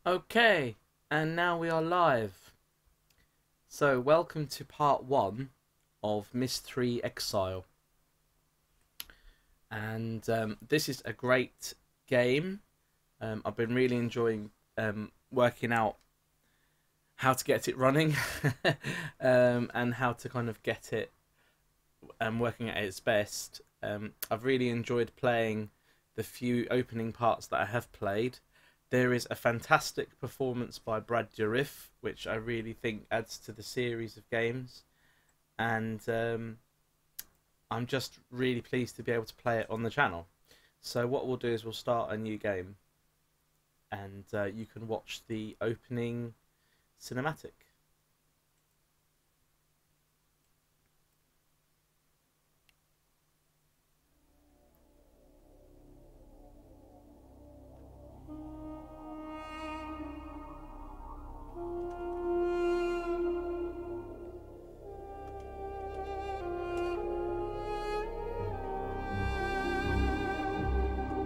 Okay, and now we are live. So, welcome to part 1 of Myst 3 Exile. And this is a great game. I've been really enjoying working out how to get it running and how to kind of get it working at its best. I've really enjoyed playing the few opening parts that I have played. There is a fantastic performance by Brad Dourif, which I really think adds to the series of games. And I'm just really pleased to be able to play it on the channel. So what we'll do is we'll start a new game. And you can watch the opening cinematic.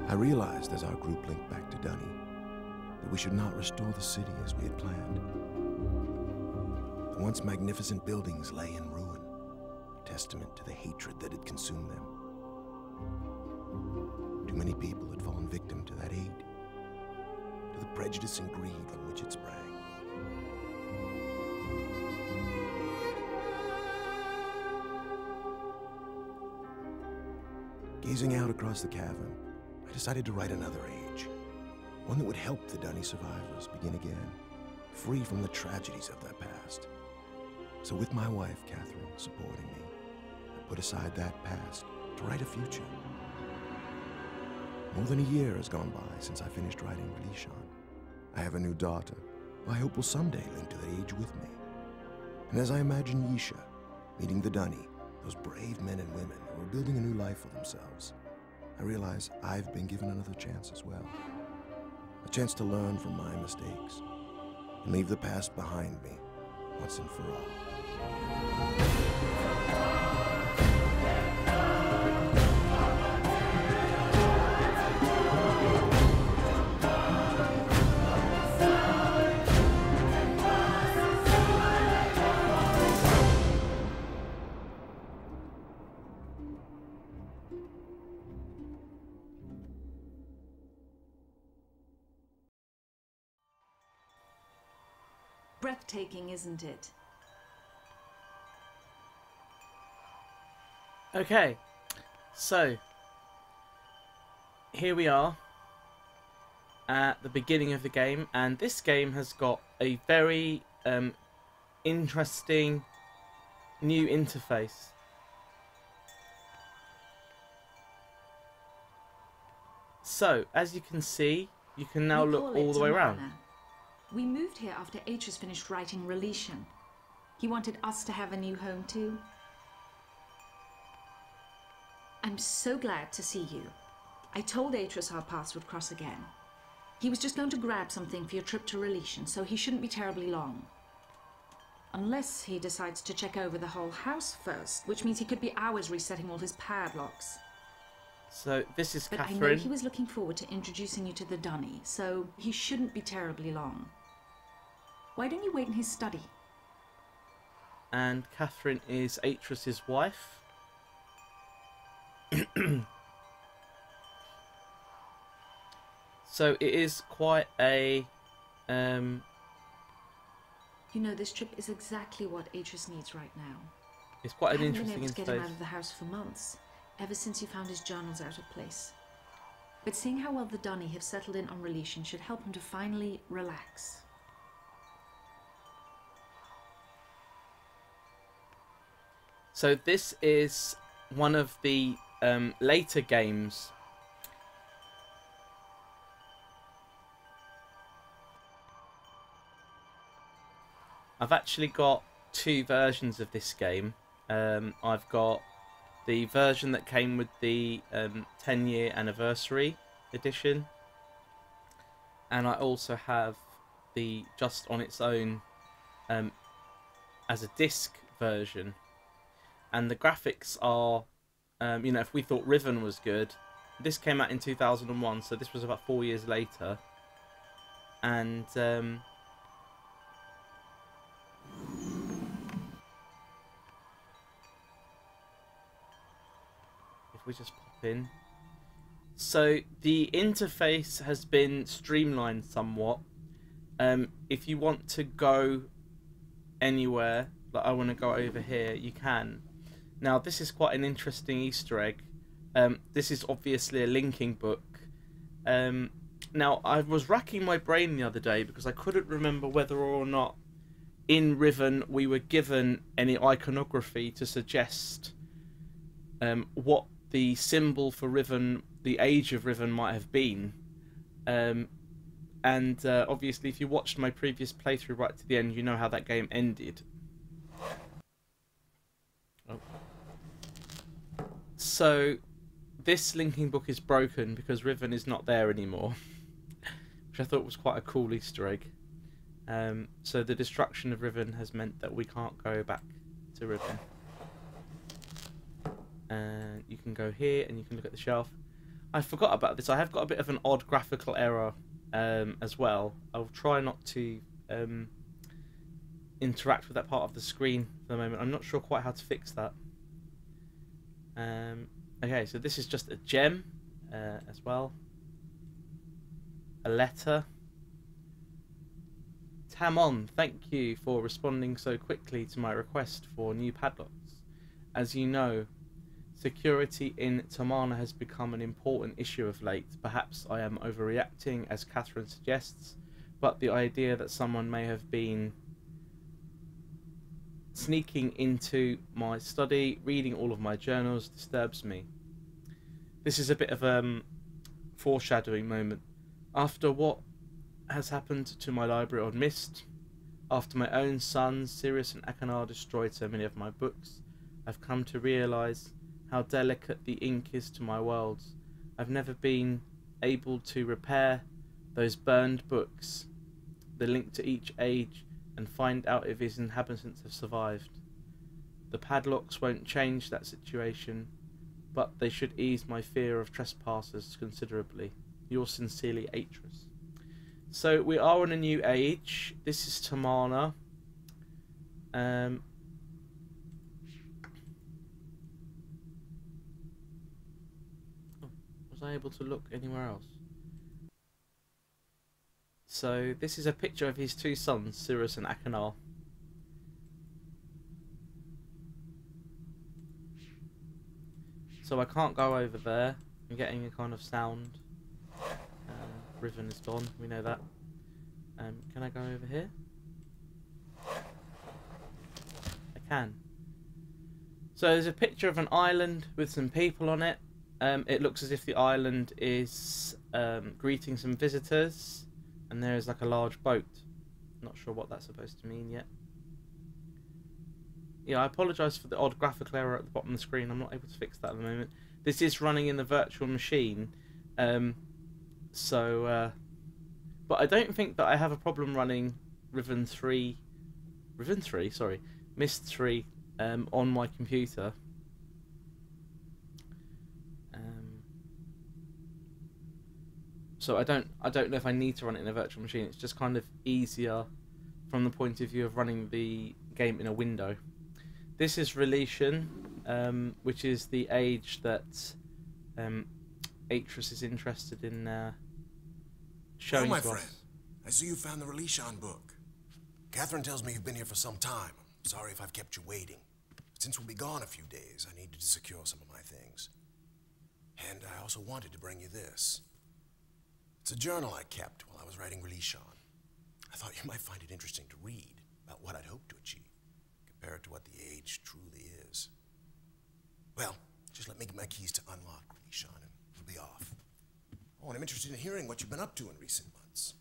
I realized as our group linked back to Dunny that we should not restore the city as we had planned. The once magnificent buildings lay in ruin, a testament to the hatred that had consumed them. Too many people had fallen victim to that hate, to the prejudice and greed from which it sprang. Gazing out across the cavern, I decided to write another age, one that would help the Dunny survivors begin again, free from the tragedies of their past. So with my wife, Catherine, supporting me, I put aside that past to write a future. More than a year has gone by since I finished writing Relishon. I have a new daughter, who I hope will someday link to that age with me. And as I imagine Yisha meeting the Dunny, those brave men and women who are building a new life for themselves, I realize I've been given another chance as well. A chance to learn from my mistakes and leave the past behind me once and for all. Breathtaking, isn't it? Okay, so here we are at the beginning of the game, and this game has got a very interesting new interface. So, as you can see, you can now look all the way around. We moved here after Atreus finished writing Relishon. He wanted us to have a new home too. I'm so glad to see you. I told Atreus our paths would cross again. He was just going to grab something for your trip to Relishon, so he shouldn't be terribly long. Unless he decides to check over the whole house first, which means he could be hours resetting all his padlocks. So this is But Catherine. I know he was looking forward to introducing you to the Dunny, so he shouldn't be terribly long. Why don't you wait in his study? And Catherine is Atreus's wife. So it is quite a You know, this trip is exactly what Atreus needs right now. it's quite an I haven't interesting been able to get him out interface. of the house for months, ever since he found his journals out of place. But seeing how well the Dunny have settled in on Relishon should help him to finally relax. So this is one of the later games. I've actually got two versions of this game. I've got the version that came with the 10-year anniversary edition, and I also have the just on its own as a disc version. And the graphics are, you know, if we thought Riven was good, this came out in 2001, so this was about 4 years later. And if we just pop in. So the interface has been streamlined somewhat. If you want to go anywhere, like I want to go over here, you can. Now this is quite an interesting Easter egg. This is obviously a linking book. Now I was racking my brain the other day because I couldn't remember whether or not in Riven we were given any iconography to suggest what the symbol for Riven, the age of Riven, might have been. Obviously if you watched my previous playthrough right to the end, you know how that game ended. Oh. So this linking book is broken because Riven is not there anymore, which I thought was quite a cool Easter egg. So the destruction of Riven has meant that we can't go back to Riven. And you can go here and you can look at the shelf. I forgot about this. I have got a bit of an odd graphical error as well. I'll try not to interact with that part of the screen for the moment. I'm not sure quite how to fix that. Okay, so this is just a gem as well. A letter. Tamon, thank you for responding so quickly to my request for new padlocks. As you know, security in Tamana has become an important issue of late. Perhaps I am overreacting, as Catherine suggests, but the idea that someone may have been sneaking into my study, reading all of my journals, disturbs me. This is a bit of a foreshadowing moment. After what has happened to my library on Myst, after my own sons, Sirius and Akanar, destroyed so many of my books, I've come to realise how delicate the ink is to my worlds. I've never been able to repair those burned books, the link to each age, and find out if its inhabitants have survived. The padlocks won't change that situation, but they should ease my fear of trespassers considerably. Yours sincerely, Atris. So we are in a new age. This is Tamana. Was I able to look anywhere else? So this is a picture of his two sons, Sirius and Akanar. So I can't go over there. I'm getting a kind of sound. Riven is gone, we know that. Can I go over here? I can. So there's a picture of an island with some people on it. It looks as if the island is greeting some visitors, and there is like a large boat. Not sure what that's supposed to mean yet. Yeah, I apologise for the odd graphical error at the bottom of the screen. I'm not able to fix that at the moment. This is running in the virtual machine, but I don't think that I have a problem running Myst 3 on my computer. So I don't know if I need to run it in a virtual machine. It's just kind of easier from the point of view of running the game in a window. This is Relation, which is the age that Atris is interested in showing my to friend. us. I see you found the Relation book. Catherine tells me you've been here for some time. I'm sorry if I've kept you waiting. But since we'll be gone a few days, I needed to secure some of my things. And I also wanted to bring you this. It's a journal I kept while I was writing Relation. I thought you might find it interesting to read about what I'd hoped to achieve, compared to what the age truly is. Well, just let me get my keys to unlock Relation and we'll be off. Oh, and I'm interested in hearing what you've been up to in recent months.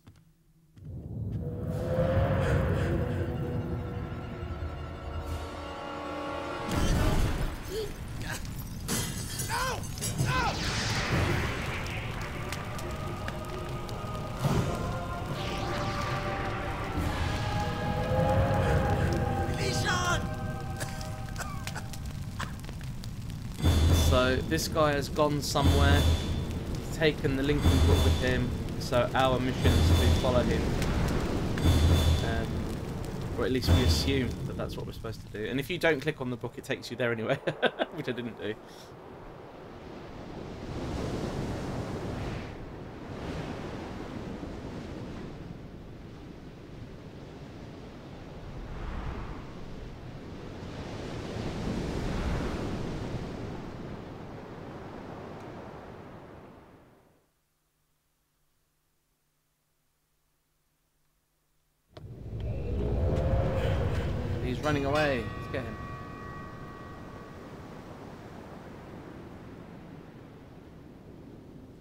No! No! So this guy has gone somewhere, taken the linking book with him, So our mission is to follow him, or at least we assume that that's what we're supposed to do. And if you don't click on the book, it takes you there anyway, which I didn't do. He's running away. Let's get him.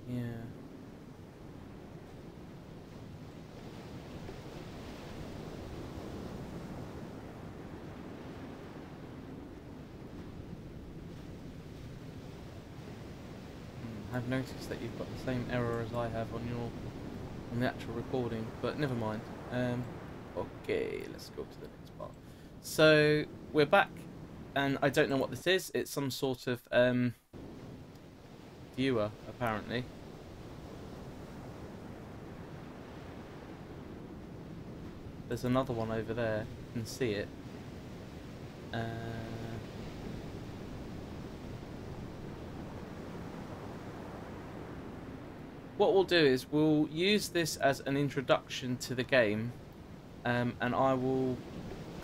Yeah. I've noticed that you've got the same error as I have on the actual recording, but never mind. Okay, let's go to the next part. So we're back, and I don't know what this is. It's some sort of viewer, apparently. There's another one over there. You can see it. What we'll do is we'll use this as an introduction to the game, and I will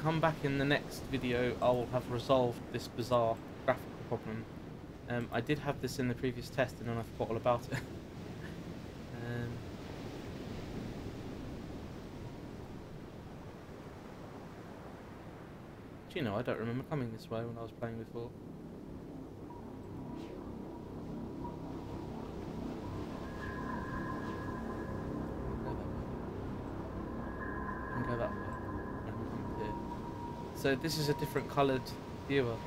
come back in the next video. I will have resolved this bizarre graphical problem. I did have this in the previous test and then I forgot all about it. Do you know, I don't remember coming this way when I was playing before. Go that way and come here. So this is a different coloured viewer.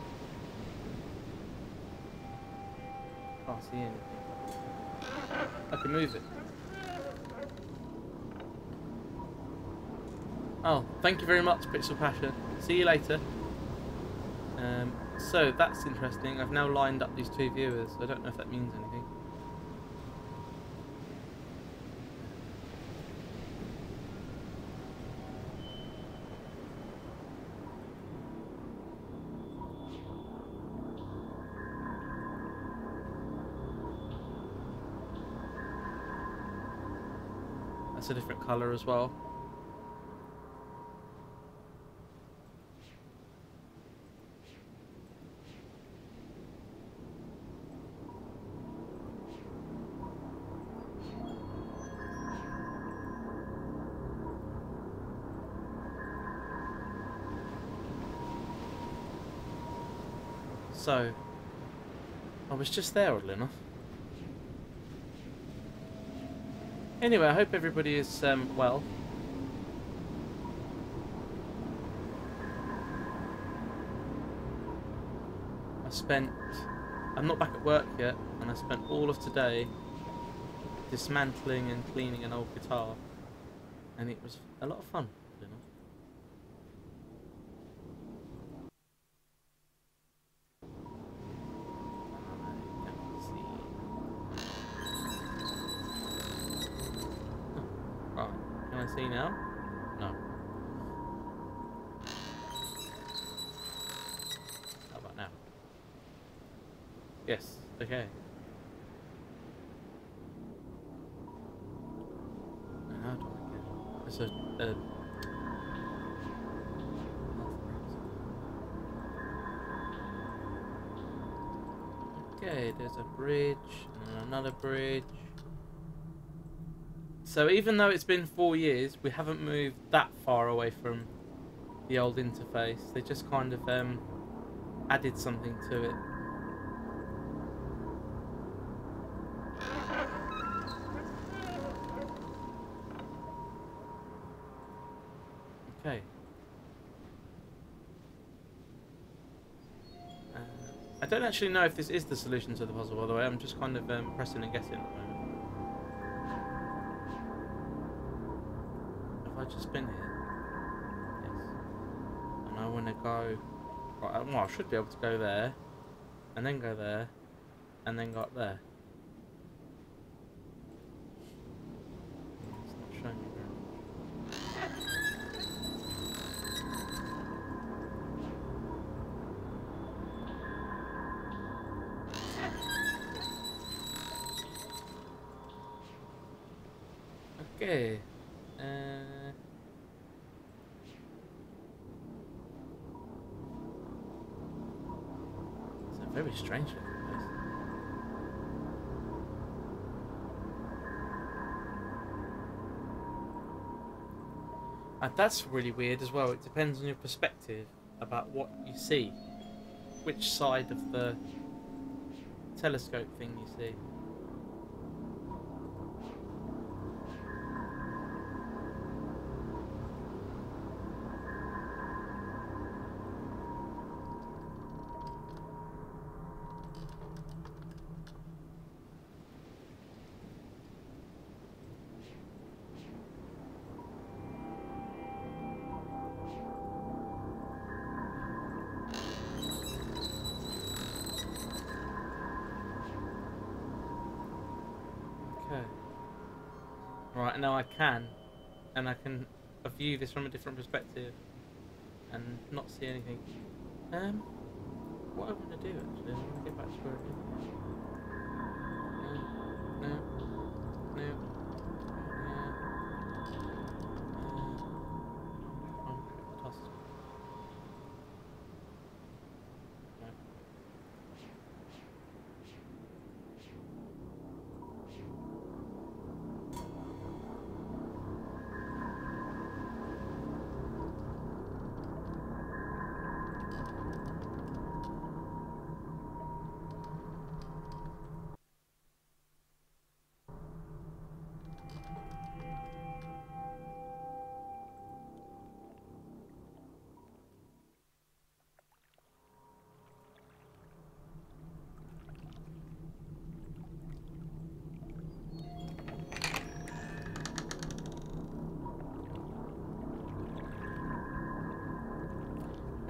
Can't see anything. I can move it. Oh, thank you very much, Pixel Passion. See you later. So that's interesting. I've now lined up these two viewers. I don't know if that means anything. That's a different colour as well. So, I was just there, oddly enough. Anyway, I hope everybody is well. I'm not back at work yet, and I spent all of today dismantling and cleaning an old guitar, and it was a lot of fun, you know. See now? No. How about now? Yes. Okay. How do I get it? There's okay, there's a bridge and another bridge. So even though it's been 4 years, we haven't moved that far away from the old interface. They just kind of added something to it. Okay. I don't actually know if this is the solution to the puzzle, by the way. I'm just kind of pressing and guessing at the moment. Have I just been here? Yes. And I want to go... Right, well, I should be able to go there, and then go there, and then go up there. Okay. It's a very strange looking place. And that's really weird as well. It depends on your perspective about what you see, which side of the telescope thing you see. Okay. Right, now I can view this from a different perspective and not see anything. What I want to do actually, I want to get back to where it is. No. Toss. No.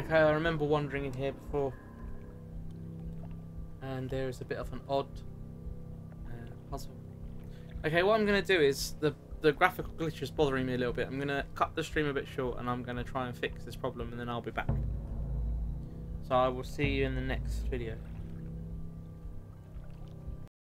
Okay, I remember wandering in here before, and there is a bit of an odd puzzle. Okay, what I'm going to do is, the graphical glitch is bothering me a little bit. I'm going to cut the stream a bit short, and I'm going to try and fix this problem, and then I'll be back. So I will see you in the next video.